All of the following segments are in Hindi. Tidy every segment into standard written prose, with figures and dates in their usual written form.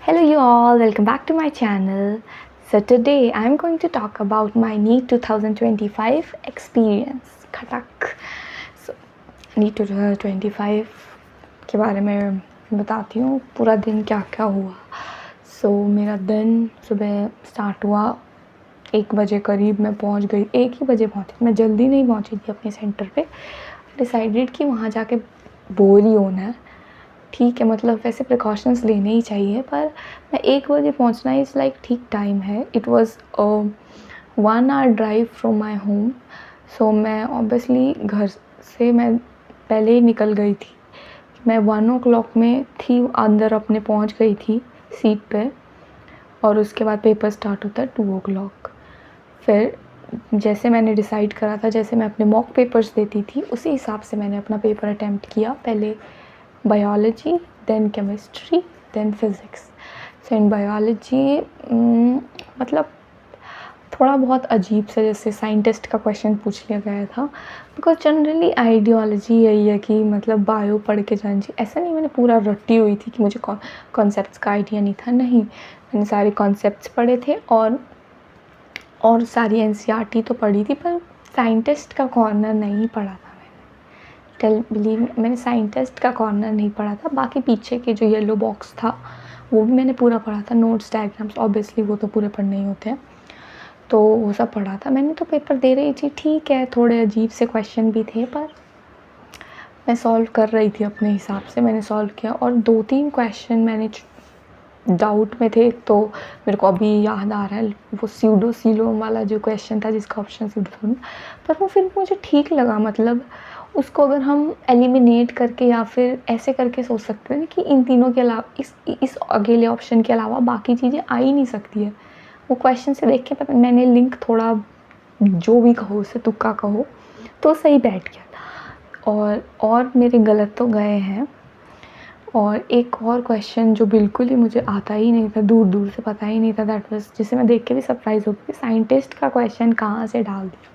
Hello, you all, welcome back to my channel. So, today I'm going to talk about my NEET 2025 experience. Khattak. So, NEET 2025 के बारे में बताती हूँ पूरा दिन क्या क्या हुआ. So, मेरा दिन सुबह स्टार्ट हुआ 1 बजे करीब मैं पहुँच गई. 1 ही बजे पहुँची. मैं जल्दी नहीं पहुँची थी अपने सेंटर पे. डिसाइडेड कि वहाँ जाके बोर ही होना है. ठीक है, मतलब वैसे प्रिकॉशंस लेने ही चाहिए, पर मैं 1 बजे पहुंचना इज़ लाइक ठीक टाइम है. It was 1 hour drive from my home. So मैं ऑब्वियसली घर से मैं पहले ही निकल गई थी. मैं 1 o'clock में थी अंदर, अपने पहुंच गई थी सीट पे. और उसके बाद पेपर स्टार्ट होता है 2 o'clock. फिर जैसे मैंने डिसाइड करा था, जैसे मैं अपने मॉक पेपर्स देती थी, उसी हिसाब से मैंने अपना पेपर अटैम्प्ट किया. पहले biology, then chemistry, then physics. So in biology मतलब थोड़ा बहुत अजीब से जैसे साइंटिस्ट का क्वेश्चन पूछ लिया गया था. बिकॉज जनरली आइडियोलॉजी यही है कि मतलब बायो पढ़ के जानी चाहिए. ऐसा नहीं मैंने पूरा रटी हुई थी कि मुझे कॉन्सेप्ट्स का आइडिया नहीं था. नहीं, मैंने सारे कॉन्सेप्ट्स पढ़े थे और सारी NCERT तो पढ़ी थी, पर साइंटिस्ट का कॉर्नर नहीं पढ़ा था. बिलीव मैंने साइंटिस्ट का कॉर्नर नहीं पढ़ा था. बाकी पीछे के जो येलो बॉक्स था वो भी मैंने पूरा पढ़ा था. नोट्स, डायग्राम्स, ऑब्वियसली वो तो पूरे पढ़ने ही होते हैं, तो वो सब पढ़ा था मैंने. तो पेपर दे रही थी, ठीक है, थोड़े अजीब से क्वेश्चन भी थे, पर मैं सॉल्व कर रही थी अपने हिसाब से. मैंने सॉल्व किया और 2-3 क्वेश्चन मैंने डाउट में थे. तो मेरे को अभी याद आ रहा है वो स्यूडो सीलोम वाला जो क्वेश्चन था, जिसका ऑप्शन स्यूडो था, पर वो फिर मुझे ठीक लगा. मतलब उसको अगर हम एलिमिनेट करके या फिर ऐसे करके सोच सकते हैं कि इन तीनों के अलावा इस अकेले ऑप्शन के अलावा बाकी चीज़ें आ ही नहीं सकती है. वो क्वेश्चन से देख के मैंने लिंक थोड़ा, जो भी कहो उसे तुक्का कहो, तो सही बैठ गया था. और मेरे गलत तो गए हैं. और एक और क्वेश्चन जो बिल्कुल ही मुझे आता ही नहीं था, दूर दूर से पता ही नहीं था, दैट वाज, जिसे मैं देख के भी सरप्राइज़ हो गई. साइंटिस्ट का क्वेश्चन कहाँ से डाल दिया.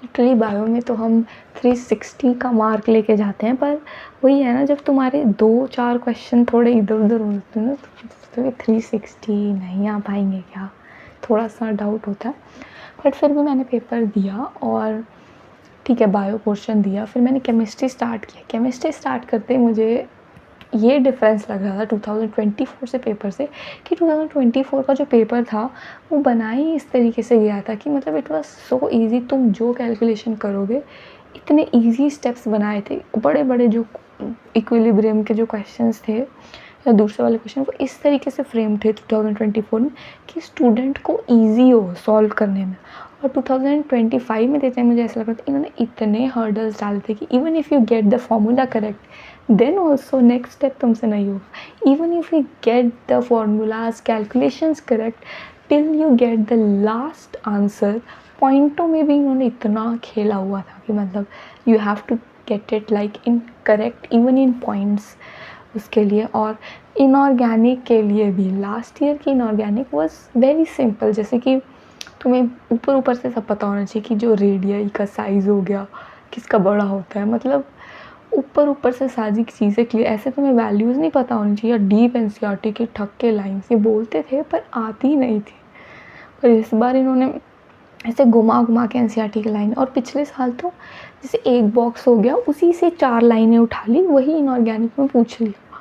लिटरली बायो में तो हम 360 का मार्क लेके जाते हैं, पर वही है ना, जब तुम्हारे 2-4 क्वेश्चन थोड़े इधर उधर होते हैं ना, तो 360 नहीं आ पाएंगे क्या, थोड़ा सा डाउट होता है. बट फिर भी मैंने पेपर दिया और ठीक है, बायो पोर्शन दिया. फिर मैंने केमिस्ट्री स्टार्ट किया. केमिस्ट्री स्टार्ट करते ही मुझे ये डिफरेंस लग रहा था 2024 से पेपर से, कि 2024 का जो पेपर था वो बना ही इस तरीके से गया था कि मतलब इट वाज सो इजी. तुम जो कैलकुलेशन करोगे, इतने इजी स्टेप्स बनाए थे. बड़े बड़े जो इक्विलिब्रियम के जो क्वेश्चंस थे या दूसरे वाले क्वेश्चन, वो इस तरीके से फ्रेम थे 2024 में कि स्टूडेंट को ईजी हो सॉल्व करने में. और 2025 में देते हैं, मुझे ऐसा लग रहा था इन्होंने इतने हर्डल्स डाले थे कि even if you get the formula correct, then also next step तुमसे नहीं होगा. Even if you get the formulas, calculations correct, till you get the last answer, पॉइंटों में भी इन्होंने इतना खेला हुआ था कि मतलब you have to get it like in correct even in points उसके लिए. और इनऑर्गेनिक के लिए भी लास्ट ईयर की इनऑर्गेनिक वॉज वेरी सिंपल. जैसे कि तुम्हें ऊपर ऊपर से सब पता होना चाहिए कि जो रेडियाई का साइज़ हो गया किसका बड़ा होता है, मतलब ऊपर से सारी चीज़ें क्लियर. ऐसे तुम्हें वैल्यूज़ नहीं पता होनी चाहिए. डीप NCERT के ठक्के लाइन्स ये बोलते थे पर आती ही नहीं थी. पर इस बार इन्होंने ऐसे घुमा घुमा के NCERT की लाइन, और पिछले साल तो जैसे एक बॉक्स हो गया उसी से 4 लाइनें उठा ली, वही इनऑर्गेनिक में पूछ लिया.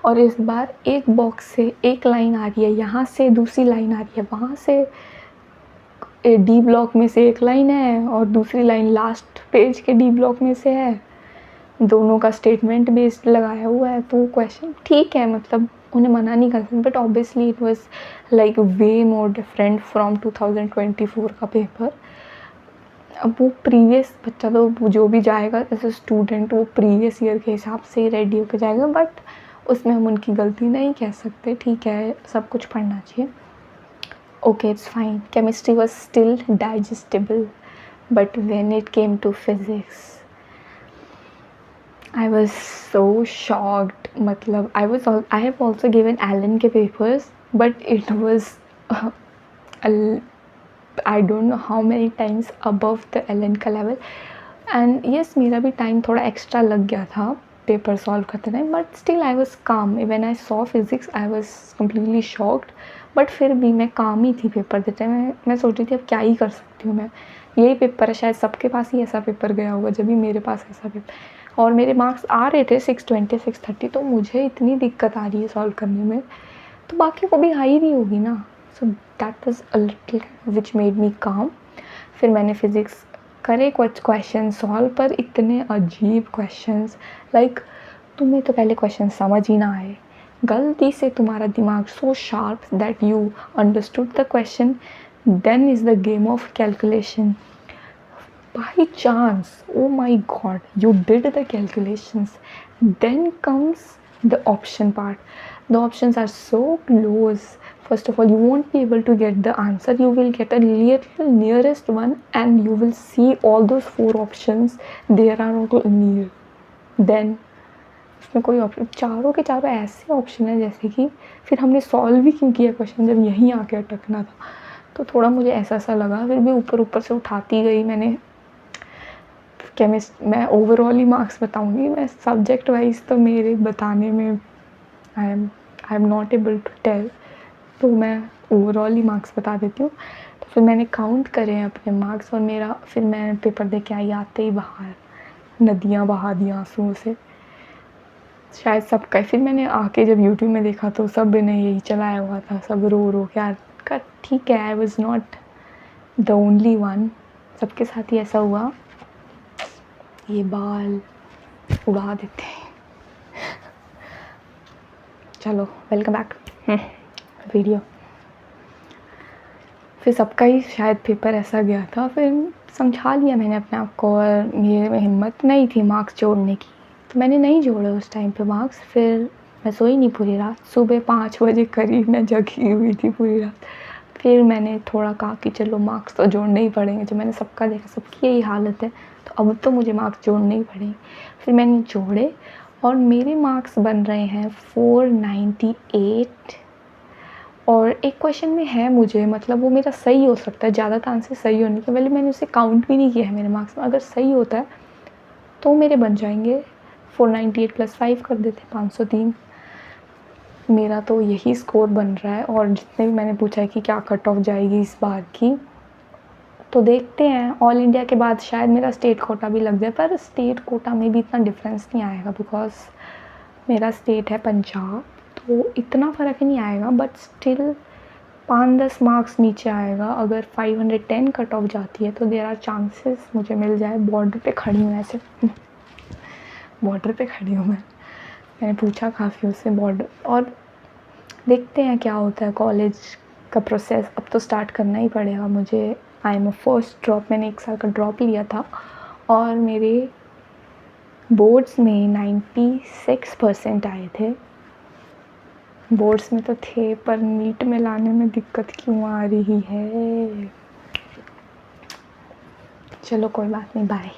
और इस बार एक बॉक्स से एक लाइन आ रही है, यहाँ से दूसरी लाइन आ रही है, वहाँ से D ब्लॉक में से एक लाइन है और दूसरी लाइन लास्ट पेज के D ब्लॉक में से है. दोनों का स्टेटमेंट बेस्ड लगाया हुआ है. तो क्वेश्चन ठीक है, मतलब उन्हें मना नहीं कर सकते, but obviously it was like way more different from 2024 का पेपर. अब वो प्रीवियस बच्चा तो जो भी जाएगा एज अ स्टूडेंट, वो प्रीवियस ईयर के हिसाब से ही रेडी होकर जाएगा, बट उसमें हम उनकी गलती नहीं कह सकते. ठीक है, सब कुछ पढ़ना चाहिए. Okay, it's fine. Chemistry was still digestible, but when it came to physics I was so shocked. मतलब I have also given Allen के papers, but it was I don't know how many times above the Allen का level. And yes, मेरा भी टाइम थोड़ा एक्स्ट्रा लग गया था. पेपर सॉल्व करते time, but still I was calm. When I saw physics I was completely shocked, but फिर भी मैं काम ही थी पेपर देते। मैं सोच रही थी अब क्या ही कर सकती हूँ मैं, यही पेपर है, शायद सबके पास ही ऐसा पेपर गया होगा जब भी मेरे पास ऐसा पेपर। और मेरे मार्क्स आ रहे थे 620 630, तो मुझे इतनी दिक्कत आ रही है सॉल्व करने में, तो बाकी को भी आ ही रही होगी ना। So that was a little which made me काम। फिर मैंने फिज़िक्स करे कुछ क्वेश्चन सॉल्व, पर इतने अजीब क्वेश्चंस, लाइक तुम्हें तो पहले क्वेश्चन समझ ही ना आए, गलती से तुम्हारा दिमाग so sharp that you understood the question, then is the game of calculation. By chance, oh my god, you did the calculations. Then comes the option part. The options are so close. First of all, you won't be able to get the answer. You will get a little nearest one, and you will see all those 4 options. There are all near. Then उसमें कोई ऑप्शन, चारों के चारों ऐसे ऑप्शन है जैसे कि फिर हमने सॉल्व भी क्यों किया क्वेश्चन जब यहीं आके अटकना था। तो थोड़ा मुझे ऐसा सा लगा, फिर भी ऊपर ऊपर से उठाती गई मैंने। मैं ओवरऑल ही मार्क्स बताऊंगी, मैं सब्जेक्ट वाइज तो मेरे बताने में I am not able to tell, तो मैं ओवरऑल ही मार्क्स बता देती हूँ। तो फिर मैंने काउंट करे हैं अपने मार्क्स, और मेरा फिर मैं पेपर दे के आई, आते ही बाहर नदियाँ बहा दी आंसुओं से, शायद सबका। फिर मैंने आके जब यूट्यूब में देखा तो सब ने यही चलाया हुआ था, सब रो रो के यार। ठीक है, I was not the only one, सबके साथ ही ऐसा हुआ। ये बाल उड़ा देते हैं। चलो, वेलकम बैक वीडियो। फिर सबका ही शायद पेपर ऐसा गया था, फिर समझा लिया मैंने अपने आप को, और मेरे हिम्मत नहीं थी मार्क्स जोड़ने की, तो मैंने नहीं जोड़े उस टाइम पे मार्क्स। फिर मैं सोई नहीं पूरी रात, सुबह 5 बजे करीब मैं जगी हुई थी पूरी रात। फिर मैंने थोड़ा कहा कि चलो मार्क्स तो जोड़ने ही पड़ेंगे, जब मैंने सबका देखा सबकी यही हालत है, तो अब तो मुझे मार्क्स जोड़ने ही पड़ेंगे। फिर मैंने जोड़े, और मेरे मार्क्स बन रहे हैं 498। और एक क्वेश्चन में है मुझे, मतलब वो मेरा सही हो सकता है, ज़्यादा चांसेस सही होने के, पहले मैंने उसे काउंट भी नहीं किया है मेरे मार्क्स में। अगर सही होता है तो मेरे बन जाएंगे 498 + 5 कर देते 503। मेरा तो यही स्कोर बन रहा है। और जितने भी मैंने पूछा है कि क्या कट ऑफ जाएगी इस बार की, तो देखते हैं। ऑल इंडिया के बाद शायद मेरा स्टेट कोटा भी लग जाए, पर स्टेट कोटा में भी इतना डिफरेंस नहीं आएगा, बिकॉज मेरा स्टेट है पंजाब, तो इतना फ़र्क नहीं आएगा, बट स्टिल 5-10 मार्क्स नीचे आएगा। अगर 510 कट ऑफ जाती है तो देयर आर चांसेस मुझे मिल जाए। बॉर्डर पे खड़ी हूँ ऐसे बॉर्डर पे खड़ी हूँ मैंने पूछा काफ़ी उससे बॉर्डर, और देखते हैं क्या होता है। कॉलेज का प्रोसेस अब तो स्टार्ट करना ही पड़ेगा मुझे। I am a first drop, मैंने 1 साल का ड्रॉप लिया था, और मेरे बोर्ड्स में 96% आए थे। बोर्ड्स में तो थे, पर नीट में लाने में दिक्कत क्यों आ रही है। चलो कोई बात नहीं, बाय।